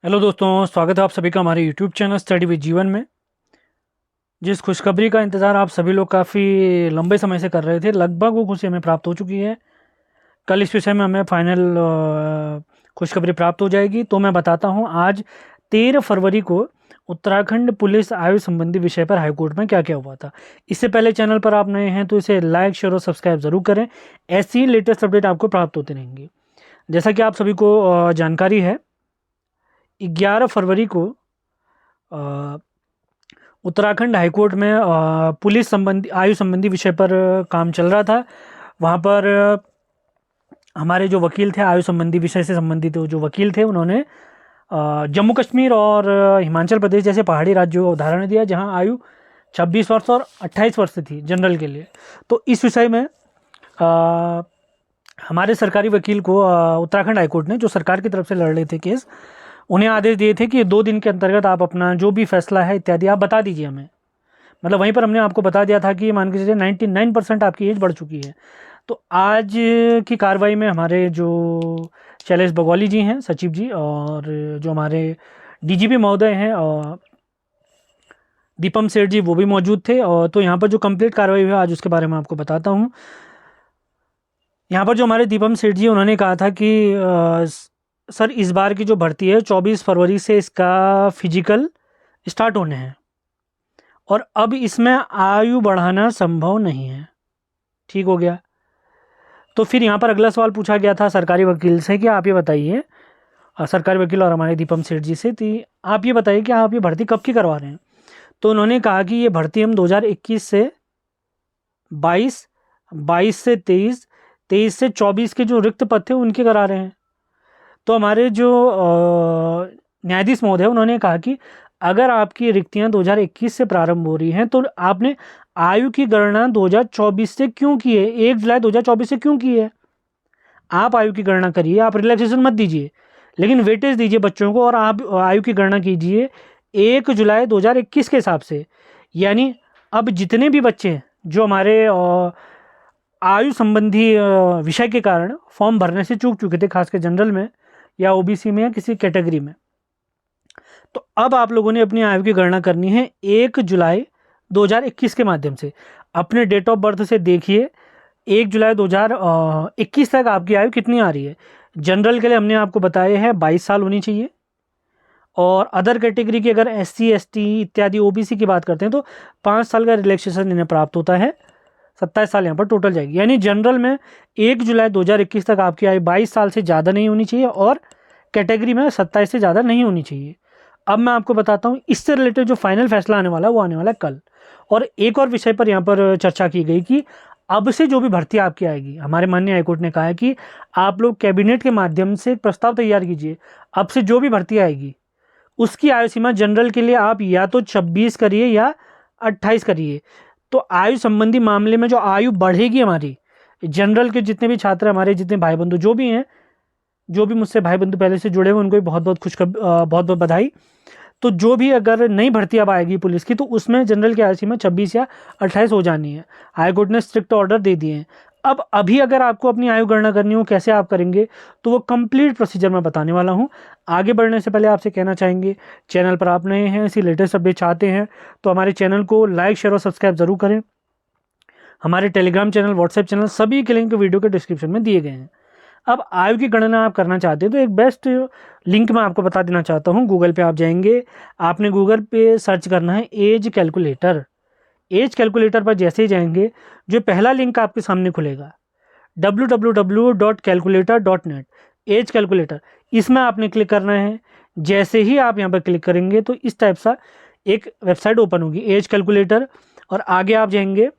Hello दोस्तों, स्वागत है आप सभी का हमारे यूट्यूब चैनल स्टडी विद जीवन में। जिस खुशखबरी का इंतज़ार आप सभी लोग काफ़ी लंबे समय से कर रहे थे, लगभग वो खुशी हमें प्राप्त हो चुकी है। कल इस विषय में हमें फाइनल खुशखबरी प्राप्त हो जाएगी। तो मैं बताता हूँ आज 13 फरवरी को उत्तराखंड पुलिस आयु संबंधी विषय पर हाईकोर्ट में क्या क्या हुआ था। इससे पहले चैनल पर आप नए हैं तो इसे लाइक, शेयर और सब्सक्राइब ज़रूर करें। ऐसी लेटेस्ट अपडेट आपको प्राप्त होती रहेंगी। जैसा कि आप सभी को जानकारी है, 11 फरवरी को अ, उत्तराखंड हाईकोर्ट में पुलिस संबंधी आयु संबंधी विषय पर काम चल रहा था। वहाँ पर हमारे जो वकील थे, आयु संबंधी विषय से संबंधित जो वकील थे, उन्होंने जम्मू कश्मीर और हिमाचल प्रदेश जैसे पहाड़ी राज्यों का उदाहरण दिया जहाँ आयु 26 वर्ष और 28 वर्ष थी जनरल के लिए। तो इस विषय में हमारे सरकारी वकील को उत्तराखंड हाईकोर्ट ने, जो सरकार की तरफ से लड़ रहे थे केस, उन्हें आदेश दिए थे कि 2 दिन के अंतर्गत आप अपना जो भी फैसला है इत्यादि आप बता दीजिए हमें। मतलब वहीं पर हमने आपको बता दिया था कि मान के चलिए 99% आपकी एज बढ़ चुकी है। तो आज की कार्रवाई में हमारे जो शैलेश बगौली जी हैं, सचिव जी, और जो हमारे डीजीपी महोदय हैं और दीपम सेठ जी, वो भी मौजूद थे। और तो यहाँ पर जो कंप्लीट कार्रवाई हुई आज उसके बारे में आपको बताता हूँ। यहाँ पर जो हमारे दीपम सेठ जी, उन्होंने कहा था कि सर, इस बार की जो भर्ती है 24 फरवरी से इसका फिजिकल स्टार्ट होने हैं और अब इसमें आयु बढ़ाना संभव नहीं है। ठीक हो गया। तो फिर यहाँ पर अगला सवाल पूछा गया था सरकारी वकील से कि आप ये बताइए, सरकारी वकील और हमारे दीपम सेठ जी से, थी आप ये बताइए कि आप ये भर्ती कब की करवा रहे हैं। तो उन्होंने कहा कि ये भर्ती हम 2021 से 22, 22 से 23, 23 से 24 के जो रिक्त पद थे उनके करा रहे हैं। तो हमारे जो न्यायाधीश महोदय, उन्होंने कहा कि अगर आपकी रिक्तियां 2021 से प्रारंभ हो रही हैं तो आपने आयु की गणना 2024 से क्यों की है, 1 जुलाई 2024 से क्यों की है। आप आयु की गणना करिए, आप रिलैक्सेशन मत दीजिए, लेकिन वेटेज दीजिए बच्चों को और आप आयु की गणना कीजिए 1 जुलाई 2021 के हिसाब से। यानी अब जितने भी बच्चे हैं जो हमारे आयु संबंधी विषय के कारण फॉर्म भरने से चूक चुके थे, खासकर जनरल में या ओबीसी में या किसी कैटेगरी में, तो अब आप लोगों ने अपनी आयु की गणना करनी है 1 जुलाई 2021 के माध्यम से। अपने डेट ऑफ बर्थ से देखिए 1 जुलाई 2021 तक आपकी आयु कितनी आ रही है। जनरल के लिए हमने आपको बताया है 22 साल होनी चाहिए, और अदर कैटेगरी की अगर SC ST इत्यादि OBC की बात करते हैं तो 5 साल का रिलैक्सेशन इन्हें प्राप्त होता है। 27 साल यहाँ पर टोटल जाएगी। यानी जनरल में 1 जुलाई 2021 तक आपकी आयु 22 साल से ज़्यादा नहीं होनी चाहिए और कैटेगरी में 27 से ज़्यादा नहीं होनी चाहिए। अब मैं आपको बताता हूँ इससे रिलेटेड जो फाइनल फैसला आने वाला है वो आने वाला है कल। और एक और विषय पर यहाँ पर चर्चा की गई कि अब से जो भी भर्ती आपकी आएगी, हमारे माननीय हाईकोर्ट ने कहा है कि आप लोग कैबिनेट के माध्यम से प्रस्ताव तैयार कीजिए। अब से जो भी भर्ती आएगी उसकी आयु सीमा जनरल के लिए आप या तो 26 करिए या 28 करिए। तो आयु संबंधी मामले में जो आयु बढ़ेगी हमारी, जनरल के जितने भी छात्र, हमारे जितने भाई बंधु जो भी हैं, जो भी मुझसे भाई बंधु पहले से जुड़े हुए, उनको भी बहुत बहुत बधाई। तो जो भी अगर नई भर्ती अब आएगी पुलिस की तो उसमें जनरल की आयु सीमा 26 या 28 हो जानी है। हाईकोर्ट ने स्ट्रिक्ट ऑर्डर दे दिए हैं। अब अभी अगर आपको अपनी आयु गणना करनी हो, कैसे आप करेंगे, तो वो कंप्लीट प्रोसीजर मैं बताने वाला हूँ। आगे बढ़ने से पहले आपसे कहना चाहेंगे, चैनल पर आप नए हैं, इसी लेटेस्ट अपडेट चाहते हैं तो हमारे चैनल को लाइक, शेयर और सब्सक्राइब जरूर करें। हमारे टेलीग्राम चैनल, व्हाट्सएप चैनल, सभी के लिंक वीडियो के डिस्क्रिप्शन में दिए गए हैं। अब आयु की गणना आप करना चाहते हैं तो एक बेस्ट लिंक मैं आपको बता देना चाहता हूँ। गूगल पे आप जाएंगे, आपने गूगल पे सर्च करना है एज कैलकुलेटर। एज कैलकुलेटर पर जैसे ही जाएंगे, जो पहला लिंक आपके सामने खुलेगा www.calculator.net, एज कैलकुलेटर, इसमें आपने क्लिक करना है। जैसे ही आप यहाँ पर क्लिक करेंगे तो इस टाइप सा एक वेबसाइट ओपन होगी, एज कैलकुलेटर। और आगे आप जाएंगे,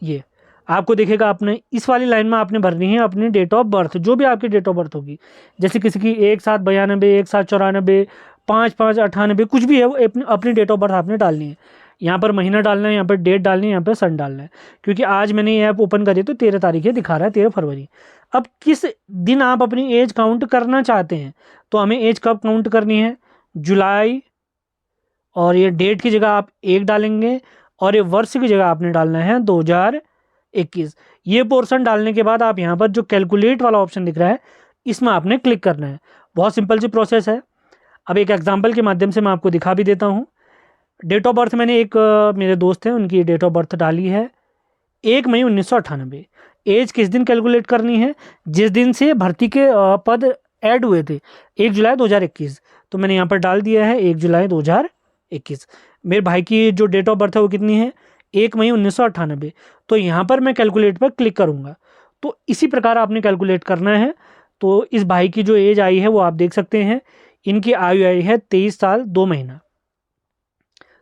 ये आपको दिखेगा, आपने इस वाली लाइन में आपने भरनी है अपनी डेट ऑफ बर्थ, जो भी आपकी डेट ऑफ बर्थ होगी। जैसे किसी की 1792, 1794, 5598, कुछ भी है, वो अपनी डेट ऑफ बर्थ आपने डालनी है। यहाँ पर महीना डालना है, यहाँ पर डेट डालनी है, यहाँ पर सन डालना है। क्योंकि आज मैंने ये ऐप ओपन करी तो 13 तारीख है, दिखा रहा है 13 फरवरी। अब किस दिन आप अपनी एज काउंट करना चाहते हैं, तो हमें एज कब काउंट करनी है, जुलाई, और ये डेट की जगह आप 1 डालेंगे और ये वर्ष की जगह आपने डालना है 2021। ये पोर्शन डालने के बाद आप यहाँ पर जो कैलकुलेट वाला ऑप्शन दिख रहा है, इसमें आपने क्लिक करना है। बहुत सिंपल सी प्रोसेस है। अब एक एग्जाम्पल के माध्यम से मैं आपको दिखा भी देता हूँ। डेट ऑफ बर्थ मैंने एक मेरे दोस्त हैं उनकी डेट ऑफ बर्थ डाली है 1 मई 1998। एज किस दिन कैलकुलेट करनी है? जिस दिन से भर्ती के पद ऐड हुए थे, 1 जुलाई 2021। तो मैंने यहाँ पर डाल दिया है 1 जुलाई 2021। मेरे भाई की जो डेट ऑफ बर्थ है वो कितनी है? 1 मई 1998। तो यहाँ पर मैं कैलकुलेट पर क्लिक करूँगा। तो इसी प्रकार आपने कैलकुलेट करना है। तो इस भाई की जो एज आई है वो आप देख सकते हैं, इनकी आयु आई है 23 साल 2 महीना।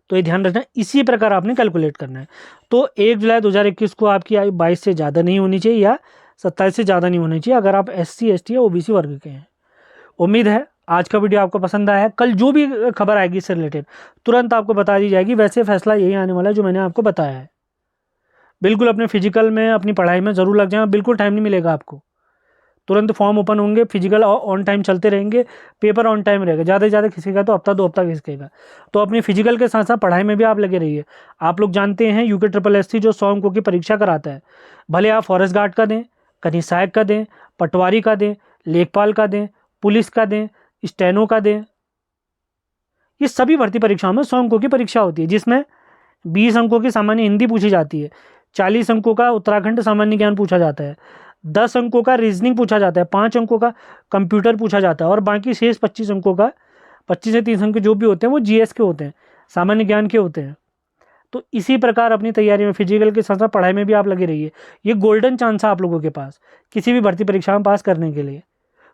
तो ये ध्यान रखना, इसी प्रकार आपने कैलकुलेट करना है। तो 1 जुलाई 2021 को आपकी आयु 22 से ज़्यादा नहीं होनी चाहिए या 27 से ज़्यादा नहीं होनी चाहिए, अगर आप SC ST या OBC वर्ग के हैं। उम्मीद है आज का वीडियो आपको पसंद आया है। कल जो भी खबर आएगी इससे रिलेटेड तुरंत आपको बता दी जाएगी। वैसे फैसला यही आने वाला है जो मैंने आपको बताया है। बिल्कुल अपने फिजिकल में, अपनी पढ़ाई में ज़रूर लग जाए, बिल्कुल टाइम नहीं मिलेगा आपको। तुरंत फॉर्म ओपन होंगे, फिजिकल ऑन टाइम चलते रहेंगे, पेपर ऑन टाइम रहेगा। ज़्यादा से ज़्यादा खिसकेगा तो हफ्ता 2 हफ्ता खिसकेगा। तो अपनी फिजिकल के साथ साथ पढ़ाई में भी आप लगे रहिए। आप लोग जानते हैं UKSSC जो 100 अंकों की परीक्षा कराता है, भले आप फॉरेस्ट गार्ड का दें, कहीं सहायक का दें, पटवारी का दें, लेखपाल का दें, पुलिस का दें, स्टेनो का दें, ये सभी भर्ती परीक्षाओं में 100 अंकों की परीक्षा होती है, जिसमें 20 अंकों की सामान्य हिंदी पूछी जाती है, 40 अंकों का उत्तराखंड सामान्य ज्ञान पूछा जाता है, 10 अंकों का रीजनिंग पूछा जाता है, 5 अंकों का कंप्यूटर पूछा जाता है, और बाकी शेष 25 अंकों का, 25 से 30 अंक जो भी होते हैं वो GS के होते हैं, सामान्य ज्ञान के होते हैं। तो इसी प्रकार अपनी तैयारी में, फिजिकल के साथ साथ पढ़ाई में भी आप लगे रहिए। ये गोल्डन चांस है आप लोगों के पास किसी भी भर्ती परीक्षा में पास करने के लिए।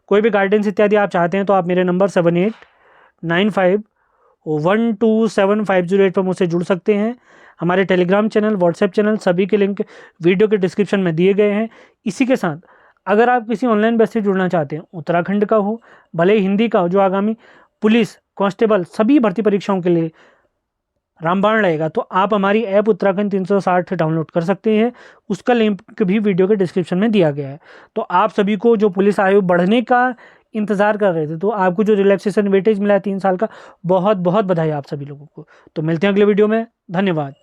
कोई भी गाइडेंस इत्यादि आप चाहते हैं तो आप मेरे नंबर 7895127508 पर मुझसे जुड़ सकते हैं। हमारे टेलीग्राम चैनल, व्हाट्सएप चैनल, सभी के लिंक वीडियो के डिस्क्रिप्शन में दिए गए हैं। इसी के साथ अगर आप किसी ऑनलाइन बैच से जुड़ना चाहते हैं, उत्तराखंड का हो, भले हिंदी का हो, जो आगामी पुलिस, कांस्टेबल सभी भर्ती परीक्षाओं के लिए रामबाण रहेगा, तो आप हमारी ऐप उत्तराखंड 360 डाउनलोड कर सकते हैं। उसका लिंक भी वीडियो के डिस्क्रिप्शन में दिया गया है। तो आप सभी को जो पुलिस आयु बढ़ने का इंतज़ार कर रहे थे, तो आपको जो रिलैक्सेशन वेटेज मिला है 3 साल का, बहुत बहुत बधाई आप सभी लोगों को। तो मिलते हैं अगले वीडियो में। धन्यवाद।